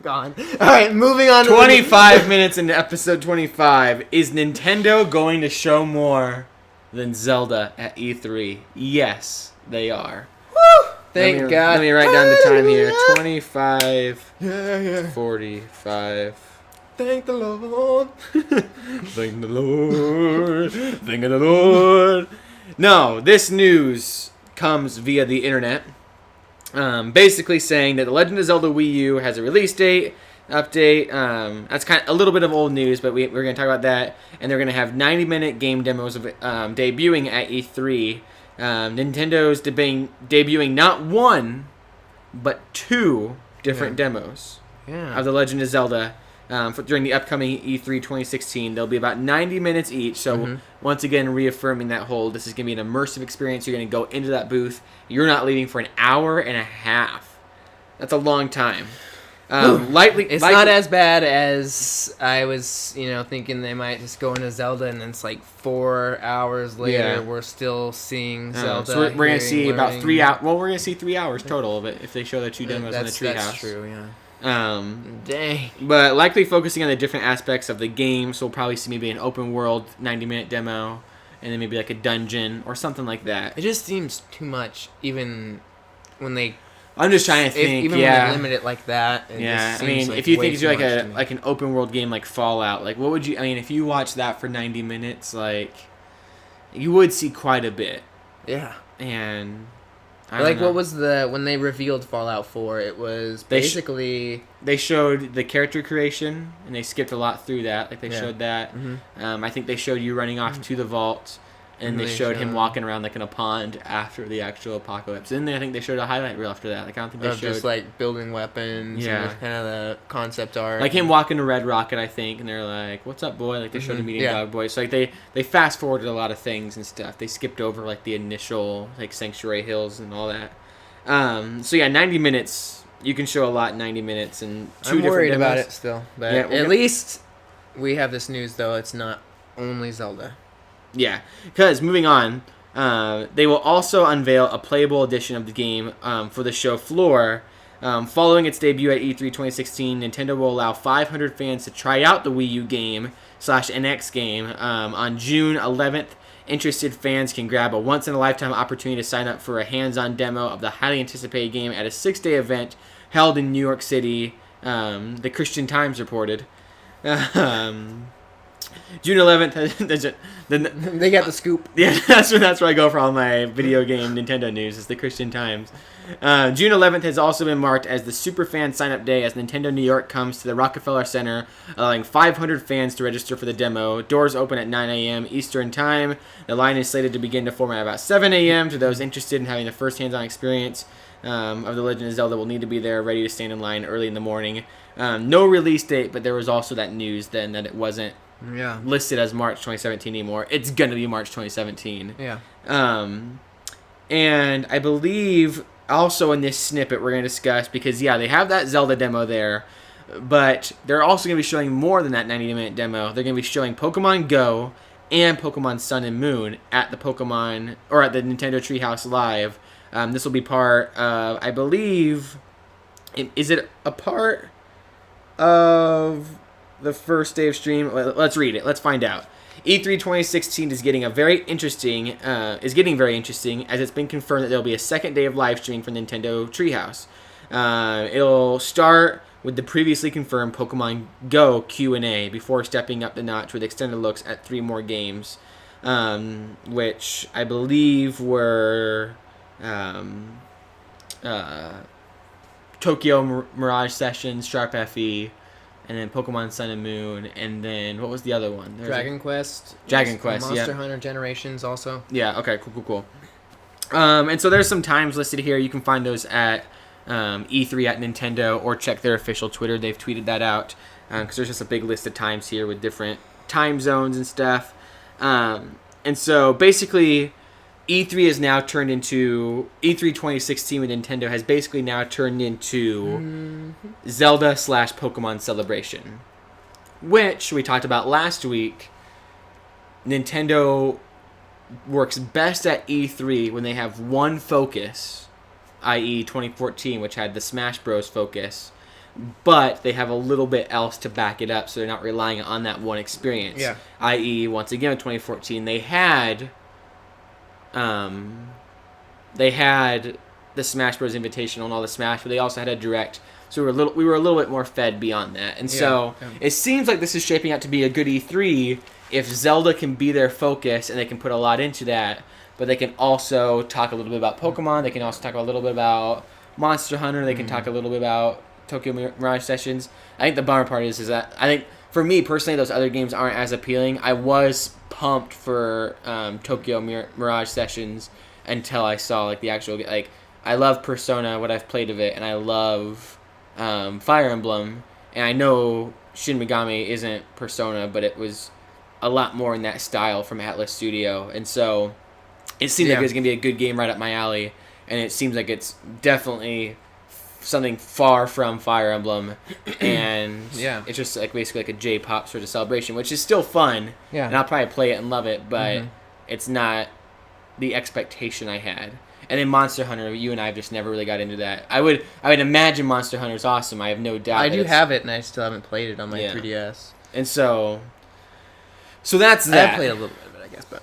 gone. All right, moving on. 25 minutes into episode 25. Is Nintendo going to show more than Zelda at E3? Yes, they are. Woo! Thank God. Let me write down the time here. 25, 45. Thank the Lord. Thank the Lord. Thank the Lord. No, this news comes via the internet. Basically saying that The Legend of Zelda Wii U has a release date update. That's kind of a little bit of old news, but we're going to talk about that. And they're going to have 90-minute game demos of debuting at E3. Nintendo's debuting not one, but two different demos of The Legend of Zelda. During the upcoming E3 2016. They'll be about 90 minutes each, so once again reaffirming that whole, this is going to be an immersive experience. You're going to go into that booth. You're not leaving for an hour and a half. That's a long time. It's not as bad as I was, thinking they might just go into Zelda, and then it's like 4 hours later, we're still seeing Zelda. So we're going to see about 3 hours. Well, we're going to see 3 hours total of it if they show the two demos in the treehouse. That's true, yeah. Dang. But likely focusing on the different aspects of the game, so we'll probably see maybe an open world 90-minute demo, and then maybe like a dungeon or something like that. It just seems too much, even when they. I'm just trying to think. Even when they limit it like that. I mean, if you think it's like an open world game like Fallout, like what would you? I mean, if you watch that for 90 minutes, like you would see quite a bit. Yeah. And. What was when they revealed Fallout 4? It was basically they showed the character creation, and they skipped a lot through that. Like they showed that. Mm-hmm. I think they showed you running off to the vault, and they showed him walking around like in a pond after the actual apocalypse. And then I think they showed a highlight reel after that. Like I don't think they showed just like building weapons. Yeah, and kind of the concept art. Like him walking to Red Rocket, I think, and they're like, "What's up, boy?" Like they showed him meeting Dog Boy. So like they fast forwarded a lot of things and stuff. They skipped over like the initial like Sanctuary Hills and all that. 90 minutes. You can show a lot in 90 minutes and two different demos. I'm worried about it still, but at least we have this news though. It's not only Zelda. Yeah, because moving on, they will also unveil a playable edition of the game for the show floor. Following its debut at E3 2016, Nintendo will allow 500 fans to try out the Wii U game / NX game on June 11th. Interested fans can grab a once-in-a-lifetime opportunity to sign up for a hands-on demo of the highly anticipated game at a 6-day event held in New York City, the Christian Times reported. June 11th. They got the scoop. Yeah, that's where I go for all my video game Nintendo news. Is the Christian Times. June 11th has also been marked as the Superfan Sign-Up Day as Nintendo New York comes to the Rockefeller Center, allowing 500 fans to register for the demo. Doors open at 9 a.m. Eastern Time. The line is slated to begin to form at about 7 a.m. To those interested in having the first hands-on experience of The Legend of Zelda will need to be there, ready to stand in line early in the morning. No release date, but there was also that news then that it wasn't listed as March 2017 anymore. It's going to be March 2017. Yeah. And I believe also in this snippet we're going to discuss, because they have that Zelda demo there, but they're also going to be showing more than that 90-minute demo. They're going to be showing Pokemon Go and Pokemon Sun and Moon at the Nintendo Treehouse Live. This will be part of, I believe, is it a part of the first day of stream? Let's read it. Let's find out. E3 2016 is getting very interesting as it's been confirmed that there will be a second day of live streaming for Nintendo Treehouse. It'll start with the previously confirmed Pokemon Go Q&A before stepping up the notch with extended looks at 3 more games, which I believe were Tokyo Mirage Sessions, Sharp FE, and then Pokemon Sun and Moon, and then what was the other one? Dragon Quest, Monster Hunter Generations also. Yeah, okay, cool. And so there's some times listed here. You can find those at E3 at Nintendo, or check their official Twitter. They've tweeted that out, because there's just a big list of times here with different time zones and stuff. And so basically, E3 has now turned into E3 2016 with Nintendo has basically now turned into Zelda / Pokemon Celebration, which we talked about last week. Nintendo works best at E3 when they have one focus, i.e. 2014, which had the Smash Bros. Focus, but they have a little bit else to back it up, so they're not relying on that one experience. Yeah. I.e., once again, in 2014, they had the Smash Bros. Invitational and all the Smash, but they also had a Direct, so we were a little bit more fed beyond that. And so it seems like this is shaping out to be a good E3 if Zelda can be their focus and they can put a lot into that, but they can also talk a little bit about Pokemon, they can also talk a little bit about Monster Hunter, they can talk a little bit about Tokyo Mirage Sessions. I think the bummer part is that I think, for me personally, those other games aren't as appealing. I was pumped for Tokyo Mirage Sessions until I saw like the actual, like, I love Persona, what I've played of it, and I love Fire Emblem, and I know Shin Megami isn't Persona, but it was a lot more in that style from Atlas Studio, and so it seems like it's going to be a good game right up my alley, and it seems like it's definitely something far from Fire Emblem, and it's just like basically like a J-pop sort of celebration, which is still fun, and I'll probably play it and love it, but it's not the expectation I had. And then Monster Hunter, you and I have just never really got into that. I would imagine Monster Hunter's awesome. I have no doubt. I do have it, and I still haven't played it on my 3DS. And so that's that. I played a little bit of it, I guess, but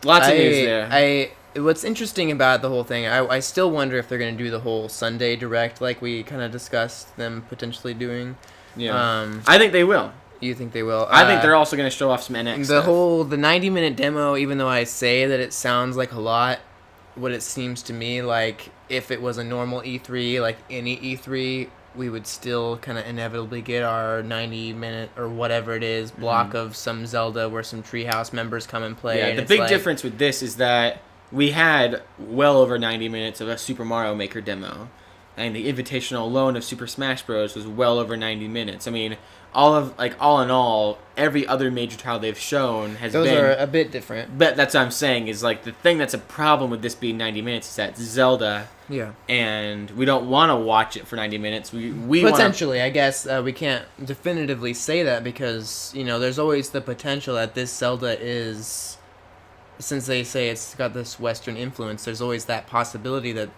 lots of news there. What's interesting about the whole thing, I still wonder if they're going to do the whole Sunday Direct like we kind of discussed them potentially doing. Yeah. I think they will. You think they will? I think they're also going to show off some NX stuff. The 90-minute demo, even though I say that it sounds like a lot, what it seems to me like, if it was a normal E3, like any E3, we would still kind of inevitably get our 90-minute or whatever it is block of some Zelda where some Treehouse members come and play. Yeah, and the big difference with this is that we had well over 90 minutes of a Super Mario Maker demo, and the Invitational alone of Super Smash Bros. Was well over 90 minutes. I mean, all in all, every other major title they've shown has Those are a bit different. But that's what I'm saying, is like the thing that's a problem with this being 90 minutes is that it's Zelda. Yeah. And we don't want to watch it for 90 minutes. We potentially, I guess we can't definitively say that because, there's always the potential that this Zelda is, since they say it's got this Western influence, there's always that possibility that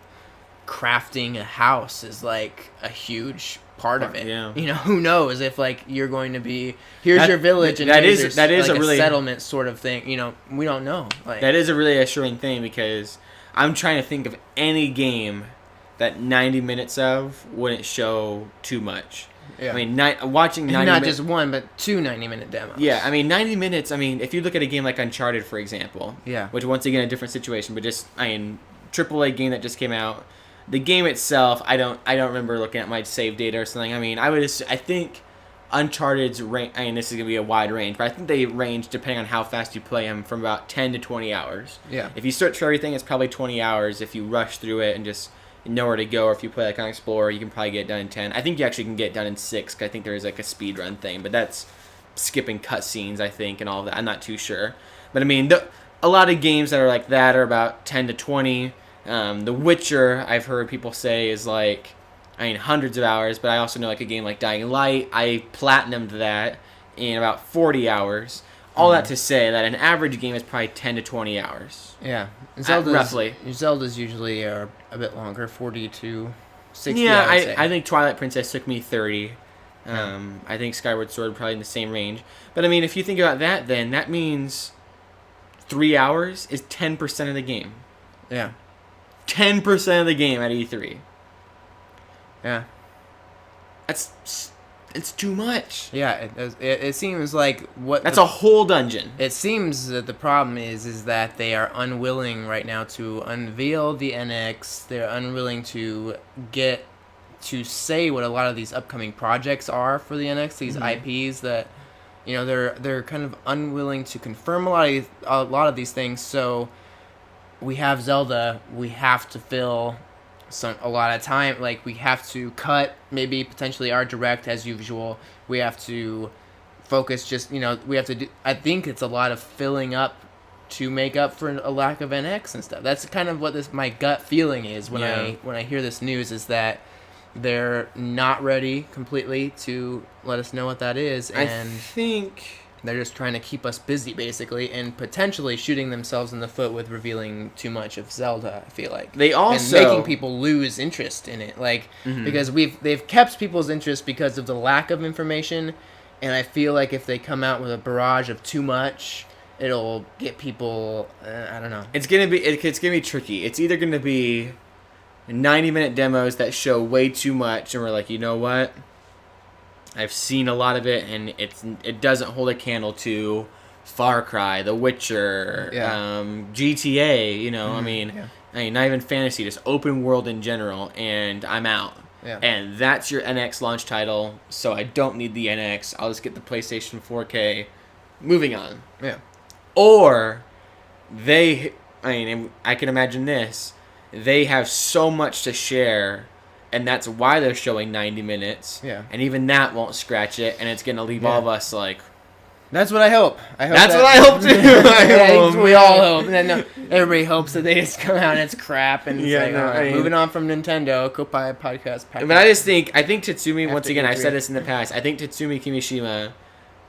crafting a house is like a huge part of it. Yeah. Who knows if like you're going to be here's your village and that is like a really settlement sort of thing. We don't know. Like, that is a really assuring thing because I'm trying to think of any game that 90 minutes of wouldn't show too much. Yeah. I mean, watching 90 not just one, but 2 90-minute demos. Yeah, I mean, 90 minutes, if you look at a game like Uncharted, for example, which once again, a different situation, but just, AAA game that just came out, the game itself, I don't remember looking at my save data or something. I think Uncharted's range, this is going to be a wide range, but I think they range, depending on how fast you play them, from about 10 to 20 hours. Yeah. If you search for everything, it's probably 20 hours. If you rush through it and just know where to go, or if you play like on Explorer, you can probably get it done in 10. I think you actually can get it done in 6, because I think there is like a speed run thing, but that's skipping cutscenes, I think, and all of that. I'm not too sure. But a lot of games that are like that are about 10 to 20. The Witcher, I've heard people say, is like, hundreds of hours, but I also know like a game like Dying Light, I platinumed that in about 40 hours. All that to say that an average game is probably 10 to 20 hours. Yeah. Roughly. Zelda's usually are a bit longer, 40 to 60, yeah, I think Twilight Princess took me 30. I think Skyward Sword probably in the same range. But if you think about that, then that means 3 hours is 10% of the game. Yeah. 10% of the game at E3. Yeah. It's too much. Yeah, it seems like that's a whole dungeon. It seems that the problem is that they are unwilling right now to unveil the NX. They're unwilling to get to say what a lot of these upcoming projects are for the NX. These IPs that they're kind of unwilling to confirm a lot of these things. So we have Zelda. We have to fill a lot of time, like we have to cut maybe potentially our Direct as usual. We have to focus we have to do, I think it's a lot of filling up to make up for a lack of NX and stuff. That's kind of what my gut feeling is when I hear this news, is that they're not ready completely to let us know what that is. And I think They're just trying to keep us busy, basically, and potentially shooting themselves in the foot with revealing too much of Zelda, I feel like. They also... And making people lose interest in it. Like, because they've kept people's interest because of the lack of information, and I feel like if they come out with a barrage of too much, it'll get people, I don't know. It's gonna be tricky. It's either gonna be 90-minute demos that show way too much, and we're like, you know what? I've seen a lot of it, and it doesn't hold a candle to Far Cry, The Witcher, GTA. You know, I mean, not even fantasy, just open world in general. And I'm out. Yeah. And that's your NX launch title, so I don't need the NX. I'll just get the PlayStation 4K. Moving on. Yeah. Or I can imagine this. They have so much to share, and that's why they're showing 90 minutes. Yeah. And even that won't scratch it, and it's going to leave all of us like... That's what I hope. That's what I hope too. We all hope. No, everybody hopes that they just come out and it's crap, and it's moving on from Nintendo, Koppai Podcast. But I think Tatsumi, once again, I've said this in the past, I think Tatsumi Kimishima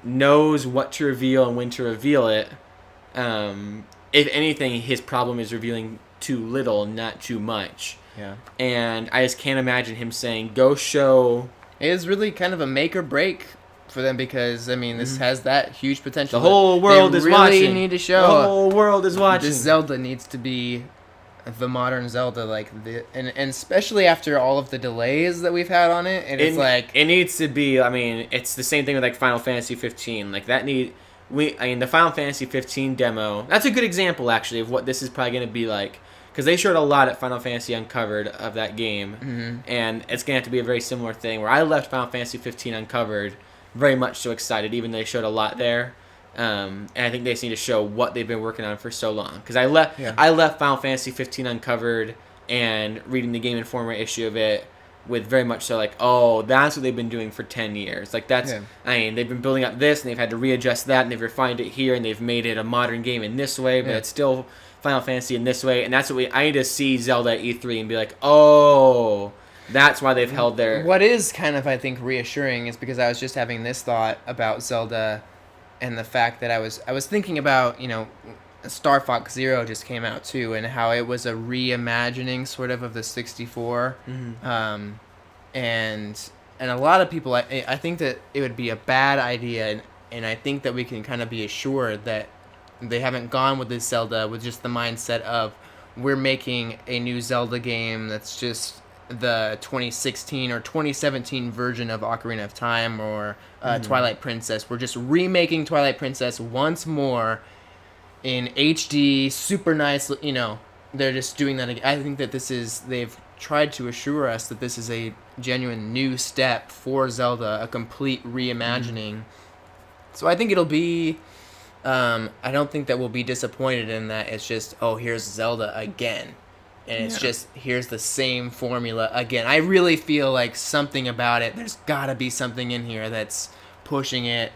knows what to reveal and when to reveal it. If anything, his problem is revealing too little, not too much. Yeah. And I just can't imagine him saying, go show... It is really kind of a make or break for them because, I mean, this has that huge potential. The whole world is watching. They really need to show. The whole world is watching. This Zelda needs to be the modern Zelda, and especially after all of the delays that we've had on it, and it's like... It needs to be, I mean, it's the same thing with, like, Final Fantasy 15. Like, the Final Fantasy 15 demo, that's a good example, actually, of what this is probably going to be like. Because they showed a lot at Final Fantasy Uncovered of that game, and it's going to have to be a very similar thing, where I left Final Fantasy 15 Uncovered very much so excited, even though they showed a lot there. And I think they just need to show what they've been working on for so long. Because I left Final Fantasy 15 Uncovered and reading the Game Informer issue of it with very much so like, oh, that's what they've been doing for 10 years. Like, that's, I mean, they've been building up this, and they've had to readjust that, and they've refined it here, and they've made it a modern game in this way, but it's still Final Fantasy in this way. And that's what I need to see Zelda at E3 and be like, oh... That's why they've held their... What is kind of, I think, reassuring is because I was just having this thought about Zelda and the fact that I was thinking about, you know, Star Fox Zero just came out too, and how it was a reimagining sort of the 64. And a lot of people, I think that it would be a bad idea, and I think that we can kind of be assured that they haven't gone with this Zelda with just the mindset of we're making a new Zelda game that's just the 2016 or 2017 version of Ocarina of Time or Twilight Princess. We're just remaking Twilight Princess once more in HD, super nice, you know, they're just doing that again. I think that they've tried to assure us that this is a genuine new step for Zelda, a complete reimagining. So I think it'll be, I don't think that we'll be disappointed in that it's just, oh, here's Zelda again. And it's just, here's the same formula again. I really feel like something about it, there's got to be something in here that's pushing it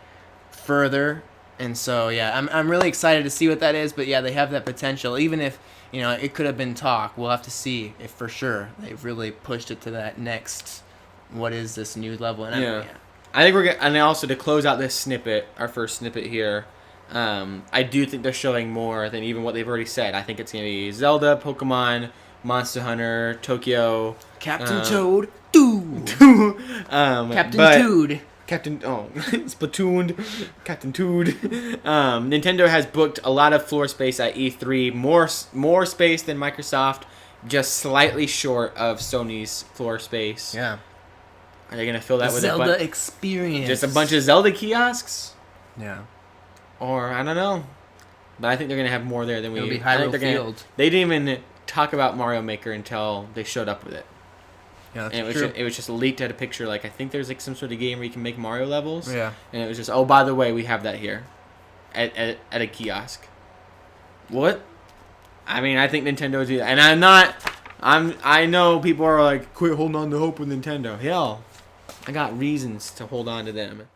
further. And so, yeah, I'm really excited to see what that is. But, yeah, they have that potential. Even if, you know, it could have been talk. We'll have to see if for sure they've really pushed it to that next, what is this new level. And I think we're going to, and also to close out this snippet, our first snippet here, I do think they're showing more than even what they've already said. I think it's going to be Zelda, Pokemon, Monster Hunter, Tokyo, Captain Toad, Dude, Captain Toad, Splatoon, Captain Toad. Nintendo has booked a lot of floor space at E3, more space than Microsoft, just slightly short of Sony's floor space. Yeah, are they going to fill that with Zelda experience? Just a bunch of Zelda kiosks? Yeah, or I don't know, but I think they're going to have more there than we. It'll be Hyrule Field. They didn't even talk about Mario Maker until they showed up with it. Yeah, that's and true. It was just leaked at a picture. Like, I think there's like some sort of game where you can make Mario levels. Yeah. And it was just, oh, by the way, we have that here, at a kiosk. What? I mean, I think Nintendo do that, and I know people are like, quit holding on to hope with Nintendo. Hell, I got reasons to hold on to them.